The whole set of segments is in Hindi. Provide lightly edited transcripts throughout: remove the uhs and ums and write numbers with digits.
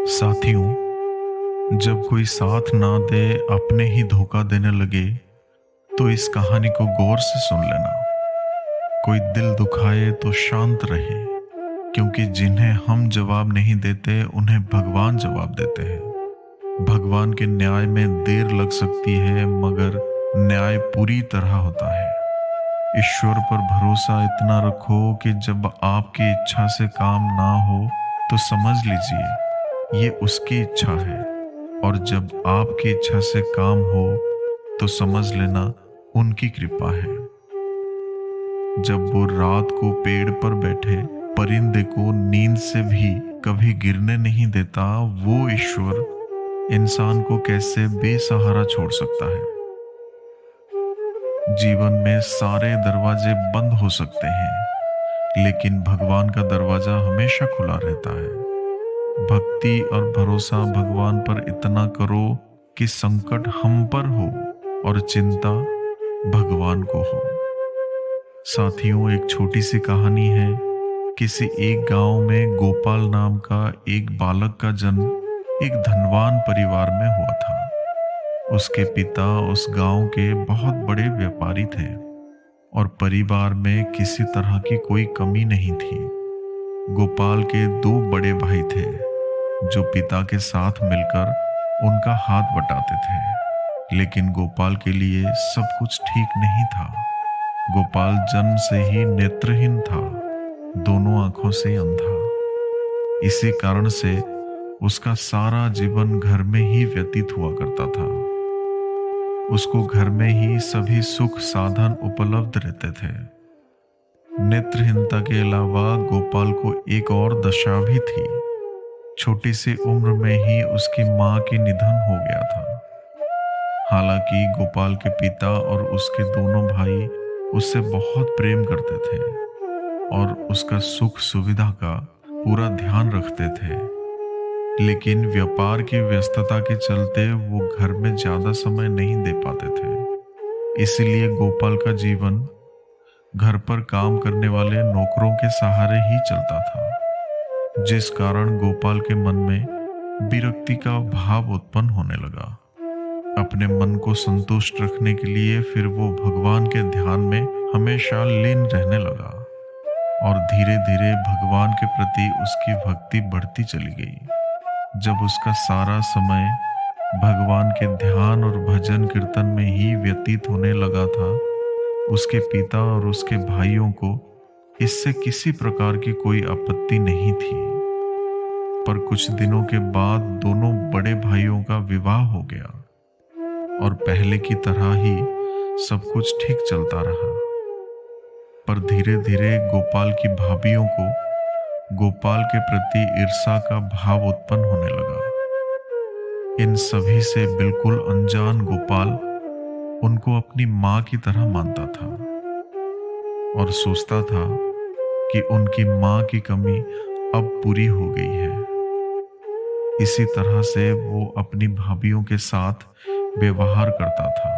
साथियों, जब कोई साथ ना दे, अपने ही धोखा देने लगे, तो इस कहानी को गौर से सुन लेना। कोई दिल दुखाए तो शांत रहे, क्योंकि जिन्हें हम जवाब नहीं देते उन्हें भगवान जवाब देते हैं। भगवान के न्याय में देर लग सकती है, मगर न्याय पूरी तरह होता है। ईश्वर पर भरोसा इतना रखो कि जब आपकी इच्छा से काम ना हो तो समझ लीजिए ये उसकी इच्छा है, और जब आपकी इच्छा से काम हो तो समझ लेना उनकी कृपा है। जब वो रात को पेड़ पर बैठे परिंदे को नींद से भी कभी गिरने नहीं देता, वो ईश्वर इंसान को कैसे बेसहारा छोड़ सकता है। जीवन में सारे दरवाजे बंद हो सकते हैं, लेकिन भगवान का दरवाजा हमेशा खुला रहता है। भक्ति और भरोसा भगवान पर इतना करो कि संकट हम पर हो और चिंता भगवान को हो। साथियों, एक छोटी सी कहानी है। किसी एक गांव में गोपाल नाम का एक बालक का जन्म एक धनवान परिवार में हुआ था। उसके पिता उस गांव के बहुत बड़े व्यापारी थे और परिवार में किसी तरह की कोई कमी नहीं थी। गोपाल के दो बड़े भाई थे जो पिता के साथ मिलकर उनका हाथ बटाते थे, लेकिन गोपाल के लिए सब कुछ ठीक नहीं था। गोपाल जन्म से ही नेत्रहीन था, दोनों आंखों से अंधा। इसी कारण से उसका सारा जीवन घर में ही व्यतीत हुआ करता था। उसको घर में ही सभी सुख साधन उपलब्ध रहते थे। नेत्रहीनता के अलावा गोपाल को एक और दशा भी थी। छोटी सी उम्र में ही उसकी मां की निधन हो गया था। हालांकि गोपाल के पिता और उसके दोनों भाई उससे बहुत प्रेम करते थे और उसका सुख सुविधा का पूरा ध्यान रखते थे, लेकिन व्यापार की व्यस्तता के चलते वो घर में ज्यादा समय नहीं दे पाते थे। इसीलिए गोपाल का जीवन घर पर काम करने वाले नौकरों के सहारे ही चलता था, जिस कारण गोपाल के मन में विरक्ति का भाव उत्पन्न होने लगा। अपने मन को संतुष्ट रखने के लिए फिर वो भगवान के ध्यान में हमेशा लीन रहने लगा और धीरे धीरे भगवान के प्रति उसकी भक्ति बढ़ती चली गई। जब उसका सारा समय भगवान के ध्यान और भजन कीर्तन में ही व्यतीत होने लगा था, उसके पिता और उसके भाइयों को इससे किसी प्रकार की कोई आपत्ति नहीं थी। पर कुछ दिनों के बाद दोनों बड़े भाइयों का विवाह हो गया और पहले की तरह ही सब कुछ ठीक चलता रहा। पर धीरे धीरे गोपाल की भाभियों को गोपाल के प्रति ईर्ष्या का भाव उत्पन्न होने लगा। इन सभी से बिल्कुल अनजान गोपाल उनको अपनी मां की तरह मानता था और सोचता था कि उनकी मां की कमी अब पूरी हो गई है। इसी तरह से वो अपनी भाभियों के साथ व्यवहार करता था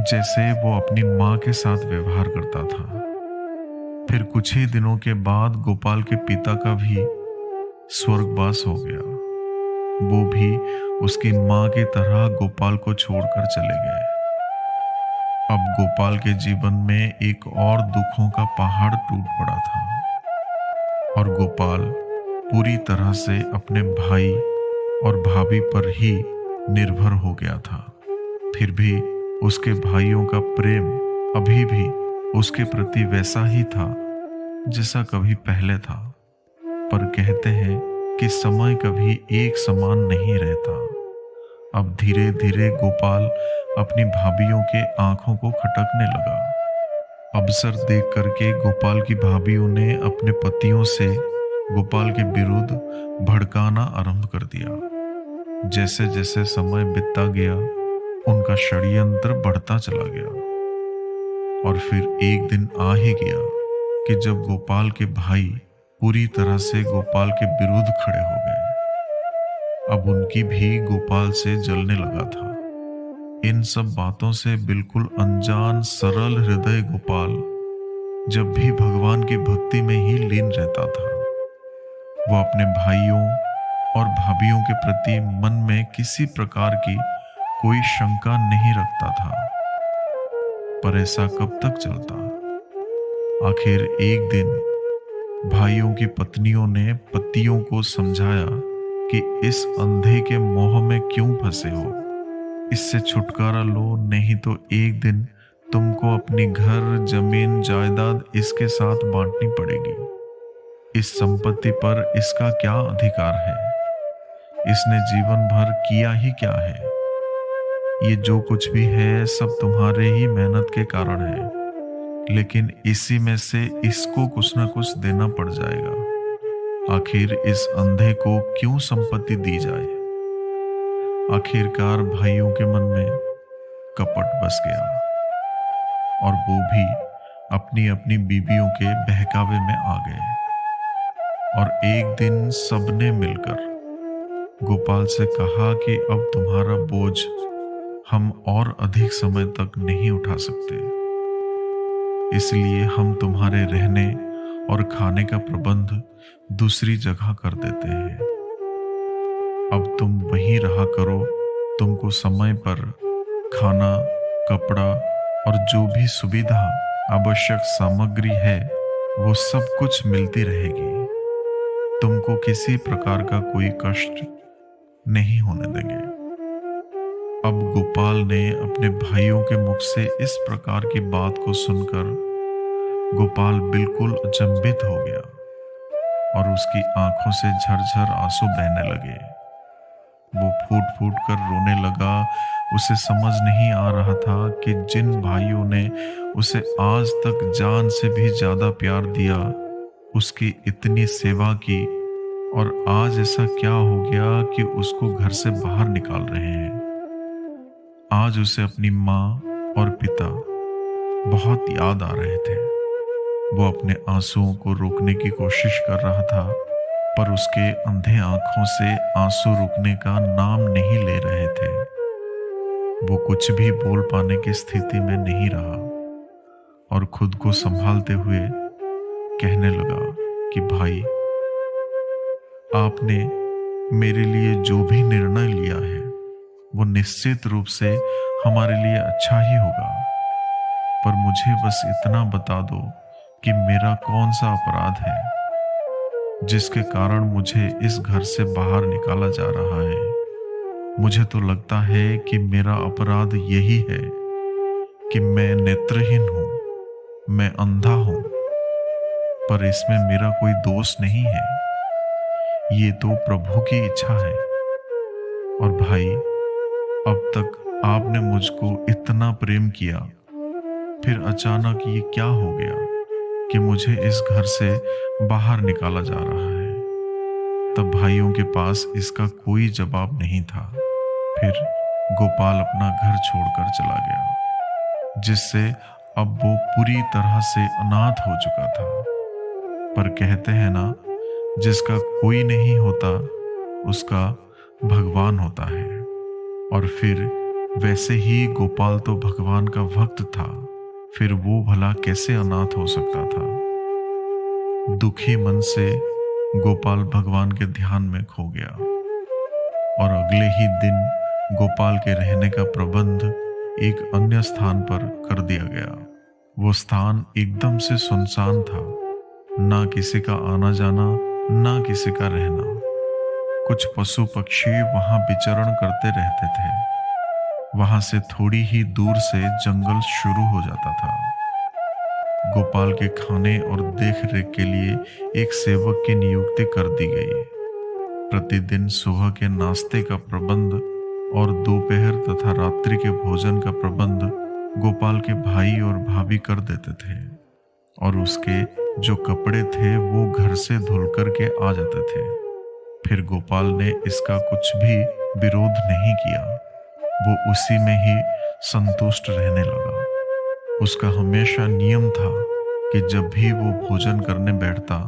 जैसे वो अपनी मां के साथ व्यवहार करता था। फिर कुछ ही दिनों के बाद गोपाल के पिता का भी स्वर्गवास हो गया। वो भी उसकी मां की तरह गोपाल को छोड़कर चले गए। अब गोपाल के जीवन में एक और दुखों का पहाड़ टूट पड़ा था और गोपाल पूरी तरह से अपने भाई और भाभी पर ही निर्भर हो गया था। फिर भी उसके भाइयों का प्रेम अभी भी उसके प्रति वैसा ही था जैसा कभी पहले था। पर कहते हैं कि समय कभी एक समान नहीं रहता। अब धीरे धीरे गोपाल अपनी भाभियों के आंखों को खटकने लगा। अवसर देख करके गोपाल की भाभियों ने अपने पतियों से गोपाल के विरुद्ध भड़काना आरंभ कर दिया। जैसे जैसे समय बीतता गया, उनका षड्यंत्र बढ़ता चला गया और फिर एक दिन आ ही गया कि जब गोपाल के भाई पूरी तरह से गोपाल के विरुद्ध खड़े हो गए। अब उनकी भी गोपाल से जलने लगा था। इन सब बातों से बिल्कुल अनजान सरल हृदय गोपाल जब भी भगवान की भक्ति में ही लीन रहता था। वो अपने भाइयों और भाभीयों के प्रति मन में किसी प्रकार की कोई शंका नहीं रखता था। पर ऐसा कब तक चलता? आखिर एक दिन भाइयों की पत्नियों ने पतियों को समझाया कि इस अंधे के मोह में क्यों फंसे हो, इससे छुटकारा लो, नहीं तो एक दिन तुमको अपनी घर, जमीन, जायदाद इसके साथ बांटनी पड़ेगी। इस संपत्ति पर इसका क्या अधिकार है? इसने जीवन भर किया ही क्या है? ये जो कुछ भी है सब तुम्हारे ही मेहनत के कारण है, लेकिन इसी में से इसको कुछ ना कुछ देना पड़ जाएगा। आखिर इस अंधे को क्यों संपत्ति दी जाए? आखिरकार भाइयों के मन में कपट बस गया और वो भी अपनी अपनी बीवियों के बहकावे में आ गए। और एक दिन सबने मिलकर गोपाल से कहा कि अब तुम्हारा बोझ हम और अधिक समय तक नहीं उठा सकते, इसलिए हम तुम्हारे रहने और खाने का प्रबंध दूसरी जगह कर देते हैं। अब तुम वहीं रहा करो, तुमको समय पर खाना, कपड़ा और जो भी सुविधा, आवश्यक सामग्री है वो सब कुछ मिलती रहेगी। तुमको किसी प्रकार का कोई कष्ट नहीं होने देंगे। अब गोपाल ने अपने भाइयों के मुख से इस प्रकार की बात को सुनकर गोपाल बिल्कुल अचंभित हो गया और उसकी आंखों से झरझर आंसू बहने लगे। वो फूट फूट कर रोने लगा। उसे समझ नहीं आ रहा था कि जिन भाइयों ने उसे आज तक जान से भी ज्यादा प्यार दिया, उसकी इतनी सेवा की, और आज ऐसा क्या हो गया कि उसको घर से बाहर निकाल रहे हैं। आज उसे अपनी माँ और पिता बहुत याद आ रहे थे। वो अपने आंसुओं को रोकने की कोशिश कर रहा था, पर उसके अंधे आंखों से आंसू रुकने का नाम नहीं ले रहे थे। वो कुछ भी बोल पाने की स्थिति में नहीं रहा और खुद को संभालते हुए कहने लगा कि भाई, आपने मेरे लिए जो भी निर्णय लिया है वो निश्चित रूप से हमारे लिए अच्छा ही होगा, पर मुझे बस इतना बता दो कि मेरा कौन सा अपराध है जिसके कारण मुझे इस घर से बाहर निकाला जा रहा है। मुझे तो लगता है कि मेरा अपराध यही है कि मैं नेत्रहीन हूं, मैं अंधा हूं, पर इसमें मेरा कोई दोष नहीं है। ये तो प्रभु की इच्छा है। और भाई, अब तक आपने मुझको इतना प्रेम किया, फिर अचानक ये क्या हो गया कि मुझे इस घर से बाहर निकाला जा रहा है। तब भाइयों के पास इसका कोई जवाब नहीं था। फिर गोपाल अपना घर छोड़कर चला गया, जिससे अब वो पूरी तरह से अनाथ हो चुका था। पर कहते हैं ना, जिसका कोई नहीं होता उसका भगवान होता है। और फिर वैसे ही गोपाल तो भगवान का भक्त था, फिर वो भला कैसे अनाथ हो सकता था। दुखी मन से गोपाल भगवान के ध्यान में खो गया और अगले ही दिन गोपाल के रहने का प्रबंध एक अन्य स्थान पर कर दिया गया। वो स्थान एकदम से सुनसान था, ना किसी का आना जाना, ना किसी का रहना। कुछ पशु पक्षी वहां विचरण करते रहते थे। वहां से थोड़ी ही दूर से जंगल शुरू हो जाता था। गोपाल के खाने और देख रेख के लिए एक सेवक की नियुक्ति कर दी गई। प्रतिदिन सुबह के नाश्ते का प्रबंध और दोपहर तथा रात्रि के भोजन का प्रबंध गोपाल के भाई और भाभी कर देते थे, और उसके जो कपड़े थे वो घर से धुल कर के आ जाते थे। फिर गोपाल ने इसका कुछ भी विरोध नहीं किया। वो उसी में ही संतुष्ट रहने लगा। उसका हमेशा नियम था कि जब भी वो भोजन करने बैठता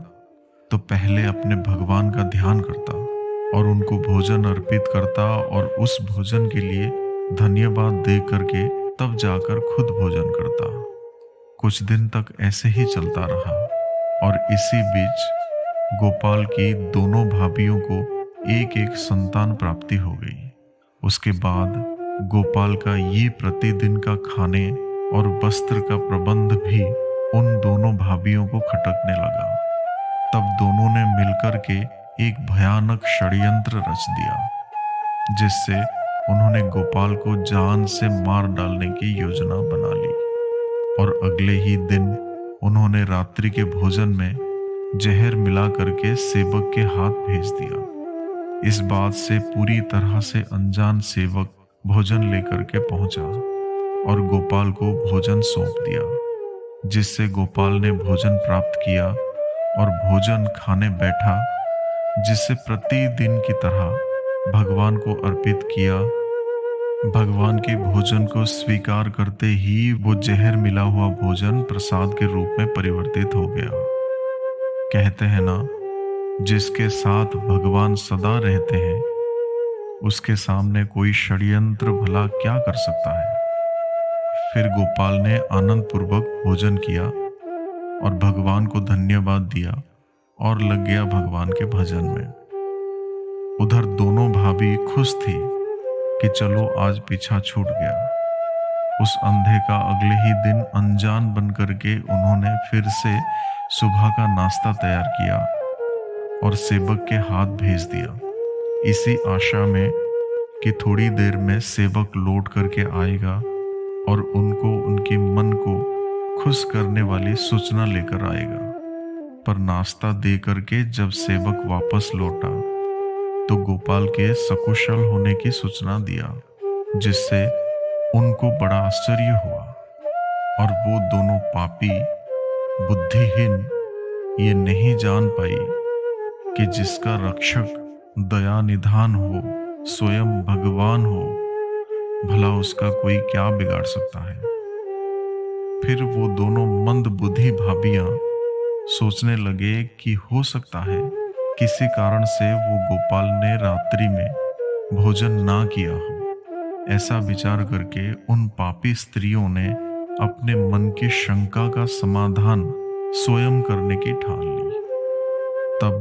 तो पहले अपने भगवान का ध्यान करता और उनको भोजन अर्पित करता, और उस भोजन के लिए धन्यवाद दे करके तब जाकर खुद भोजन करता। कुछ दिन तक ऐसे ही चलता रहा, और इसी बीच गोपाल की दोनों भाभीयों को एक एक संतान प्राप्ति हो गई। उसके बाद गोपाल का ये प्रतिदिन का खाने और वस्त्र का प्रबंध भी उन दोनों भाभियों को खटकने लगा। तब दोनों ने मिलकर के एक भयानक षड्यंत्र रच दिया, जिससे उन्होंने गोपाल को जान से मार डालने की योजना बना ली। और अगले ही दिन उन्होंने रात्रि के भोजन में जहर मिला करके सेवक के हाथ भेज दिया। इस बात से पूरी तरह से अनजान सेवक भोजन लेकर के पहुंचा और गोपाल को भोजन सौंप दिया, जिससे गोपाल ने भोजन प्राप्त किया और भोजन खाने बैठा, जिससे प्रतिदिन की तरह भगवान को अर्पित किया। भगवान के भोजन को स्वीकार करते ही वो जहर मिला हुआ भोजन प्रसाद के रूप में परिवर्तित हो गया। कहते हैं ना, जिसके साथ भगवान सदा रहते हैं उसके सामने कोई षड्यंत्र भला क्या कर सकता है। फिर गोपाल ने आनंद पूर्वक भोजन किया और भगवान को धन्यवाद दिया और लग गया भगवान के भजन में। उधर दोनों भाभी खुश थी कि चलो आज पीछा छूट गया। उस अंधे का अगले ही दिन अनजान बन करके उन्होंने फिर से सुबह का नाश्ता तैयार किया और सेवक के हाथ भेज दिया, इसी आशा में कि थोड़ी देर में सेवक लौट करके आएगा और उनको उनके मन को खुश करने वाली सूचना लेकर आएगा। पर नाश्ता दे करके जब सेवक वापस लौटा तो गोपाल के सकुशल होने की सूचना दिया, जिससे उनको बड़ा आश्चर्य हुआ। और वो दोनों पापी बुद्धिहीन ये नहीं जान पाई कि जिसका रक्षक दया निधान हो, स्वयं भगवान हो, भला उसका कोई क्या बिगाड़ सकता है। फिर वो दोनों मंद बुद्धि भाभियां सोचने लगे कि हो सकता है किसी कारण से वो गोपाल ने रात्रि में भोजन ना किया हो। ऐसा विचार करके उन पापी स्त्रियों ने अपने मन की शंका का समाधान स्वयं करने की ठान ली। तब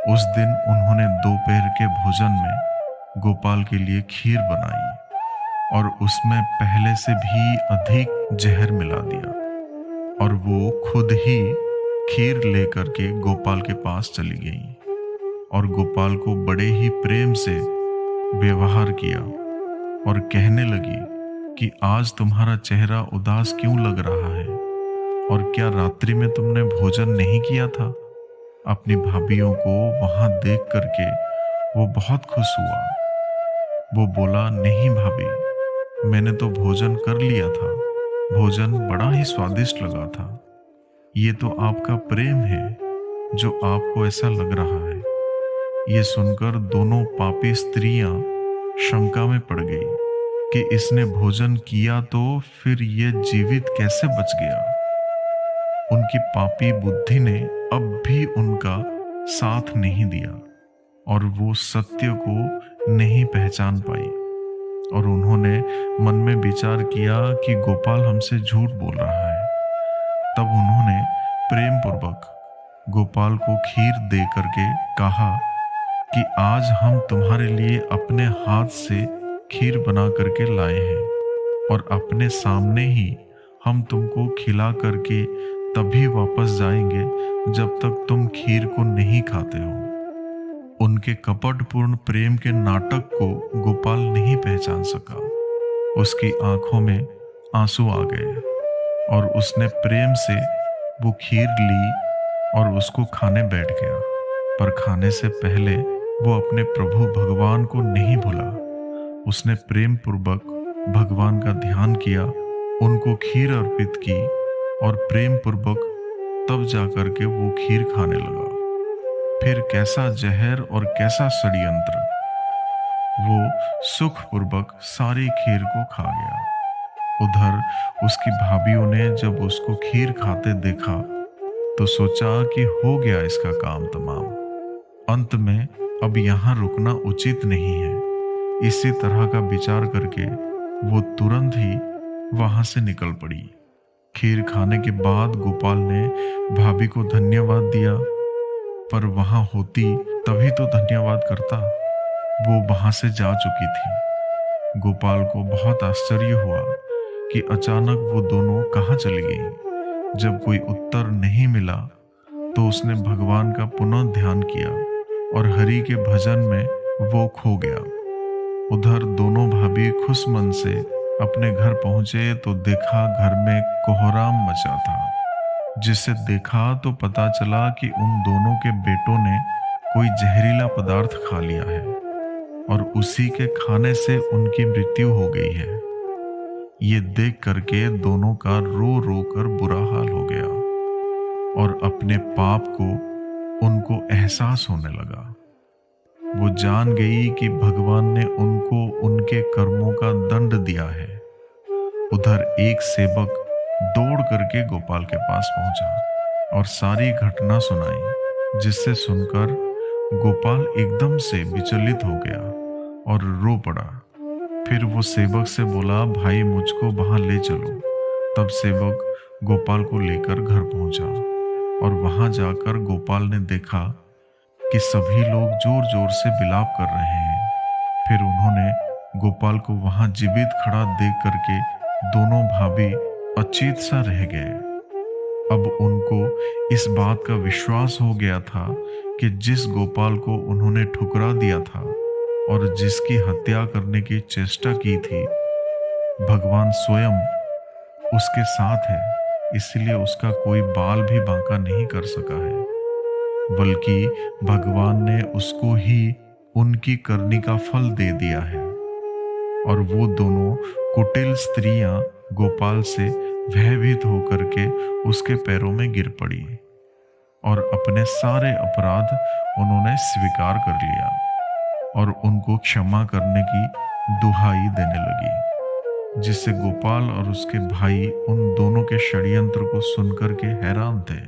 उस दिन उन्होंने दोपहर के भोजन में गोपाल के लिए खीर बनाई और उसमें पहले से भी अधिक जहर मिला दिया और वो खुद ही खीर लेकर के गोपाल के पास चली गई और गोपाल को बड़े ही प्रेम से व्यवहार किया और कहने लगी कि आज तुम्हारा चेहरा उदास क्यों लग रहा है और क्या रात्रि में तुमने भोजन नहीं किया था। अपनी भाभियों को वहां देख करके वो बहुत खुश हुआ। वो बोला, नहीं भाभी, मैंने तो भोजन कर लिया था, भोजन बड़ा ही स्वादिष्ट लगा था। ये तो आपका प्रेम है जो आपको ऐसा लग रहा है। ये सुनकर दोनों पापी स्त्रियां शंका में पड़ गई कि इसने भोजन किया तो फिर ये जीवित कैसे बच गया। उनकी पापी बुद्धि ने अब भी उनका साथ नहीं दिया और वो सत्य को नहीं पहचान पाई और उन्होंने मन में विचार किया कि गोपाल हमसे झूठ बोल रहा है। तब उन्होंने प्रेम पूर्वक गोपाल को खीर दे करके कहा कि आज हम तुम्हारे लिए अपने हाथ से खीर बना करके लाए हैं और अपने सामने ही हम तुमको खिला करके तभी वापस जाएंगे जब तक तुम खीर को नहीं खाते हो। उनके कपटपूर्ण प्रेम के नाटक को गोपाल नहीं पहचान सका। उसकी आंखों में आंसू आ गए और उसने प्रेम से वो खीर ली और उसको खाने बैठ गया। पर खाने से पहले वो अपने प्रभु भगवान को नहीं भूला। उसने प्रेम पूर्वक भगवान का ध्यान किया, उनको खीर अर्पित की और प्रेम पूर्वक तब जाकर के वो खीर खाने लगा। फिर कैसा जहर और कैसा षड्यंत्र, वो सुखपूर्वक सारी खीर को खा गया। उधर उसकी भाभियों ने जब उसको खीर खाते देखा तो सोचा कि हो गया इसका काम तमाम, अंत में अब यहाँ रुकना उचित नहीं है। इसी तरह का विचार करके वो तुरंत ही वहां से निकल पड़ी। खीर खाने के बाद गोपाल ने भाभी को धन्यवाद दिया, पर वहां होती तभी तो धन्यवाद करता। वो वहां से जा चुकी थी। गोपाल को बहुत आश्चर्य हुआ कि अचानक वो दोनों कहाँ चली गई। जब कोई उत्तर नहीं मिला तो उसने भगवान का पुनः ध्यान किया और हरि के भजन में वो खो गया। उधर दोनों भाभी खुश मन से अपने घर पहुंचे तो देखा घर में कोहराम मचा था। जिसे देखा तो पता चला कि उन दोनों के बेटों ने कोई जहरीला पदार्थ खा लिया है और उसी के खाने से उनकी मृत्यु हो गई है। ये देख करके दोनों का रो रो कर बुरा हाल हो गया और अपने पाप को उनको एहसास होने लगा। वो जान गई कि भगवान ने उनको उनके कर्मों का दंड दिया है। उधर एक सेवक दौड़ करके गोपाल के पास पहुंचा और सारी घटना सुनाई, जिससे सुनकर गोपाल एकदम से विचलित हो गया और रो पड़ा। फिर वो सेवक से बोला, भाई मुझको वहां ले चलो। तब सेवक गोपाल को लेकर घर पहुंचा और वहां जाकर गोपाल ने देखा कि सभी लोग जोर जोर से विलाप कर रहे हैं। फिर उन्होंने गोपाल को वहां जीवित खड़ा देख करके दोनों भाभी अचेत सा रह गए। अब उनको इस बात का विश्वास हो गया था कि जिस गोपाल को उन्होंने ठुकरा दिया था और जिसकी हत्या करने की चेष्टा की थी, भगवान स्वयं उसके साथ है, इसलिए उसका कोई बाल भी बांका नहीं कर सका है, बल्कि भगवान ने उसको ही उनकी करनी का फल दे दिया है। और वो दोनों कुटिल स्त्रियां गोपाल से भयभीत होकर के उसके पैरों में गिर पड़ी और अपने सारे अपराध उन्होंने स्वीकार कर लिया और उनको क्षमा करने की दुहाई देने लगी, जिससे गोपाल और उसके भाई उन दोनों के षड्यंत्र को सुनकर के हैरान थे।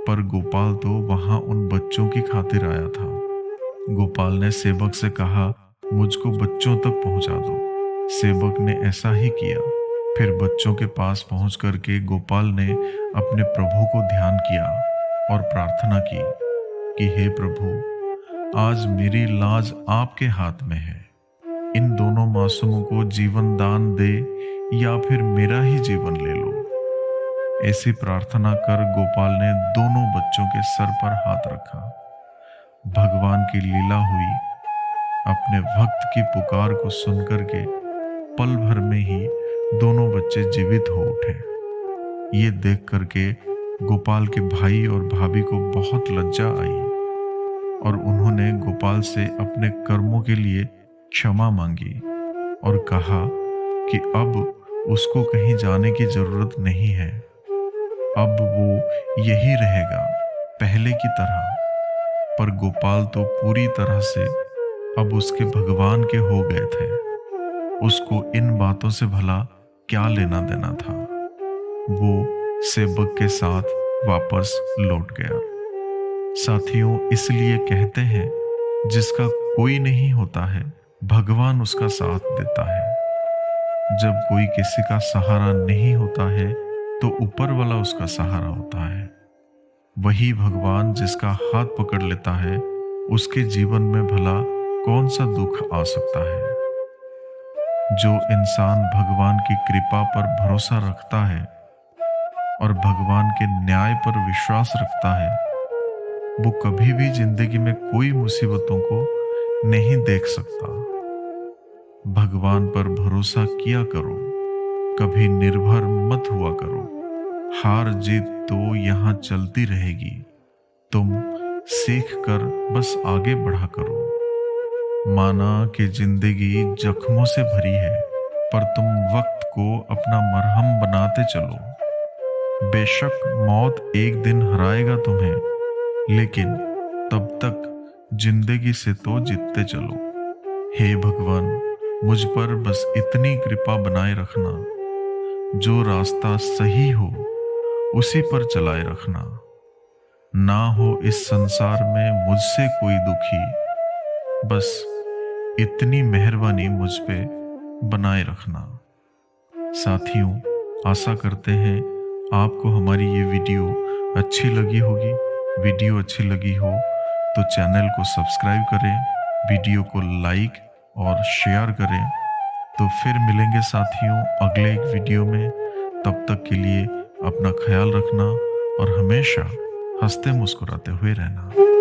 पर गोपाल तो वहां उन बच्चों की खातिर आया था। गोपाल ने सेवक से कहा, मुझको बच्चों तक पहुंचा दो। सेवक ने ऐसा ही किया। फिर बच्चों के पास पहुंच करके गोपाल ने अपने प्रभु को ध्यान किया और प्रार्थना की कि हे प्रभु, आज मेरी लाज आपके हाथ में है। इन दोनों मासूमों को जीवन दान दे या फिर मेरा ही जीवन ले लो। ऐसी प्रार्थना कर गोपाल ने दोनों बच्चों के सर पर हाथ रखा। भगवान की लीला हुई। अपने भक्त की पुकार को सुनकर के पल भर में ही दोनों बच्चे जीवित हो उठे। ये देख करके गोपाल के भाई और भाभी को बहुत लज्जा आई और उन्होंने गोपाल से अपने कर्मों के लिए क्षमा मांगी और कहा कि अब उसको कहीं जाने की जरूरत नहीं है। अब वो यही रहेगा पहले की तरह। पर गोपाल तो पूरी तरह से अब उसके भगवान के हो गए थे। उसको इन बातों से भला क्या लेना देना था। वो सेवक के साथ वापस लौट गया। साथियों, इसलिए कहते हैं जिसका कोई नहीं होता है, भगवान उसका साथ देता है। जब कोई किसी का सहारा नहीं होता है तो ऊपर वाला उसका सहारा होता है। वही भगवान जिसका हाथ पकड़ लेता है, उसके जीवन में भला कौन सा दुख आ सकता है। जो इंसान भगवान की कृपा पर भरोसा रखता है और भगवान के न्याय पर विश्वास रखता है, वो कभी भी जिंदगी में कोई मुसीबतों को नहीं देख सकता। भगवान पर भरोसा किया करो, कभी निर्भर मत हुआ करो। हार जीत तो यहाँ चलती रहेगी, तुम सीख कर बस आगे बढ़ा करो। माना कि जिंदगी जख्मों से भरी है, पर तुम वक्त को अपना मरहम बनाते चलो। बेशक मौत एक दिन हराएगा तुम्हें, लेकिन तब तक जिंदगी से तो जीतते चलो। हे भगवान, मुझ पर बस इतनी कृपा बनाए रखना, जो रास्ता सही हो उसी पर चलाए रखना। ना हो इस संसार में मुझसे कोई दुखी, बस इतनी मेहरबानी मुझ पे बनाए रखना। साथियों, आशा करते हैं आपको हमारी ये वीडियो अच्छी लगी होगी। वीडियो अच्छी लगी हो तो चैनल को सब्सक्राइब करें, वीडियो को लाइक और शेयर करें। तो फिर मिलेंगे साथियों अगले एक वीडियो में। तब तक के लिए अपना ख्याल रखना और हमेशा हंसते मुस्कुराते हुए रहना।